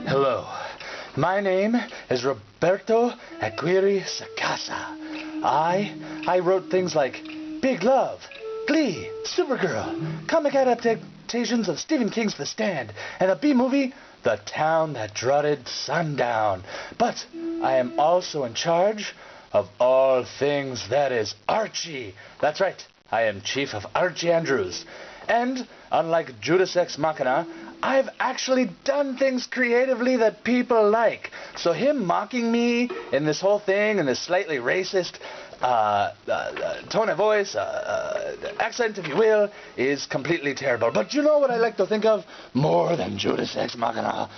Hello, my name is Roberto Aguirre Sacasa. I wrote things like Big Love, Glee, Supergirl, comic adaptations of Stephen King's The Stand, and the B-movie The Town That Dreaded Sundown. But I am also in charge of all things that is Archie. That's right, I am Chief of Archie Andrews. And, unlike Judas Ex Machina, I've actually done things creatively that people like. So him mocking me in this whole thing, in this slightly racist tone of voice, accent, if you will, is completely terrible. But you know what I like to think of more than Judas Ex Machina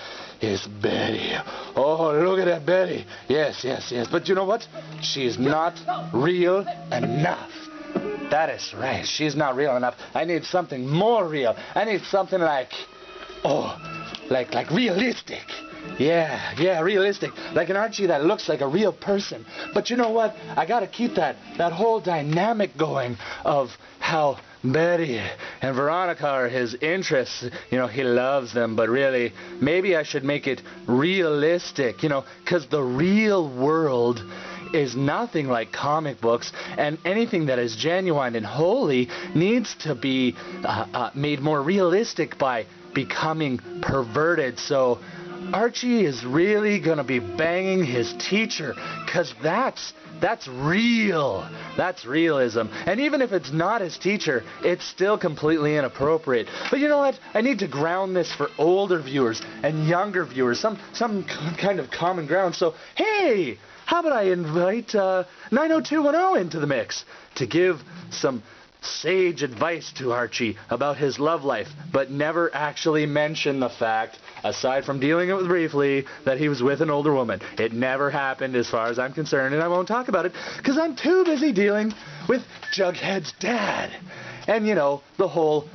is Betty. Oh, look at that Betty. Yes. But you know what? She's not real enough. That is right. She's not real enough. I need something more real. I need something like realistic. Yeah, realistic. Like an Archie that looks like a real person. But you know what? I gotta keep that whole dynamic going of how Betty and Veronica are his interests. You know, he loves them, but really, maybe I should make it realistic, you know, because the real world is nothing like comic books, and anything that is genuine and holy needs to be made more realistic by becoming perverted. So Archie is really gonna be banging his teacher, cause that's real. That's realism. And even if it's not his teacher, it's still completely inappropriate. But you know what? I need to ground this for older viewers and younger viewers, some kind of common ground. So hey, how about I invite 90210 into the mix to give some sage advice to Archie about his love life, but never actually mention the fact, aside from dealing it with briefly, that he was with an older woman. It never happened as far as I'm concerned, and I won't talk about it because I'm too busy dealing with Jughead's dad. And, you know, the whole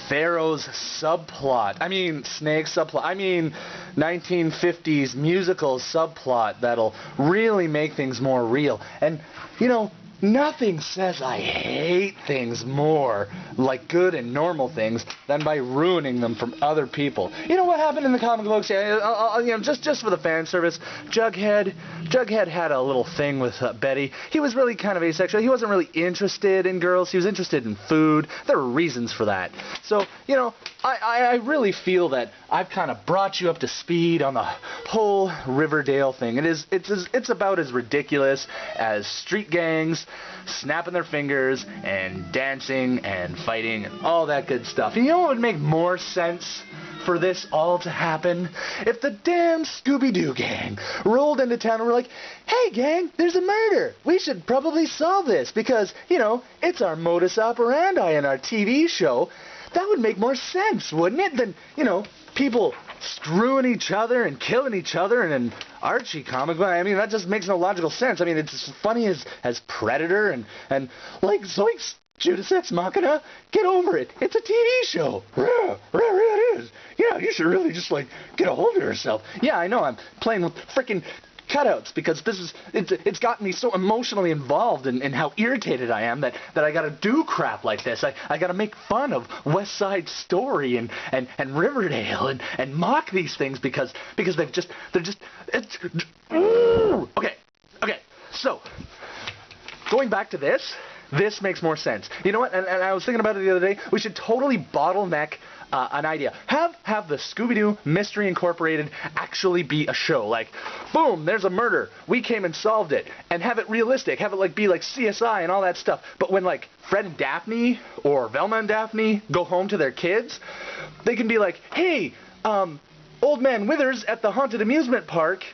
Pharaoh's subplot. I mean, Snake subplot. I mean, 1950s musical subplot that'll really make things more real. And, you know, nothing says I hate things more, like good and normal things, than by ruining them from other people. You know what happened in the comic books? You know, just for the fan service, Jughead had a little thing with Betty. He was really kind of asexual. He wasn't really interested in girls. He was interested in food. There were reasons for that. So, you know, I really feel that I've kind of brought you up to speed on the whole Riverdale thing. It's about as ridiculous as street gangs snapping their fingers and dancing and fighting and all that good stuff. And you know what would make more sense for this all to happen? If the damn Scooby-Doo gang rolled into town and were like, hey gang, there's a murder. We should probably solve this because, you know, it's our modus operandi in our TV show. That would make more sense, wouldn't it? Than, you know, people screwing each other and killing each other in an Archie comic book. I mean, that just makes no logical sense. I mean, it's as funny as Predator and like Zoinks, Judas Ex Machina. Get over it. It's a TV show. It is. Yeah, you should really just, like, get a hold of yourself. Yeah, I know, I'm playing with freaking cutouts because it's gotten me so emotionally involved in how irritated I am that I gotta do crap like this. I gotta make fun of West Side Story and Riverdale and mock these things because they're just okay. So going back to this makes more sense. You know what? And I was thinking about it the other day. We should totally bottleneck an idea. Have the Scooby-Doo Mystery Incorporated actually be a show. Like, boom, there's a murder. We came and solved it. And have it realistic. Have it be like CSI and all that stuff. But when like Fred and Daphne or Velma and Daphne go home to their kids, they can be like, hey, Old Man Withers at the haunted amusement park.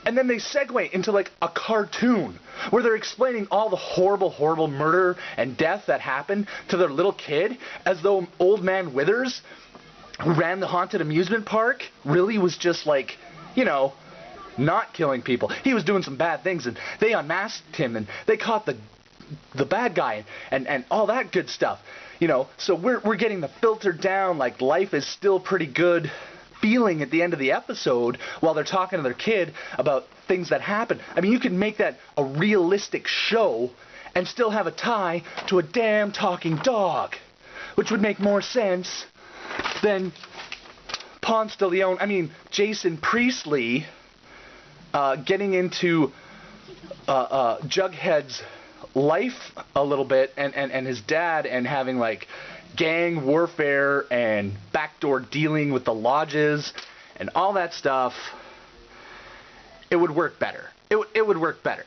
And then they segue into like a cartoon where they're explaining all the horrible murder and death that happened to their little kid, as though Old Man Withers, who ran the haunted amusement park, really was just like, you know, not killing people. He was doing some bad things, and they unmasked him, and they caught the bad guy, and all that good stuff. You know, so we're getting the filtered down, like, life is still pretty good feeling at the end of the episode while they're talking to their kid about things that happen. I mean, you can make that a realistic show and still have a tie to a damn talking dog, which would make more sense than Jason Priestley getting into Jughead's life a little bit, and his dad, and having like gang warfare and backdoor dealing with the lodges and all that stuff, it would work better. It would work better.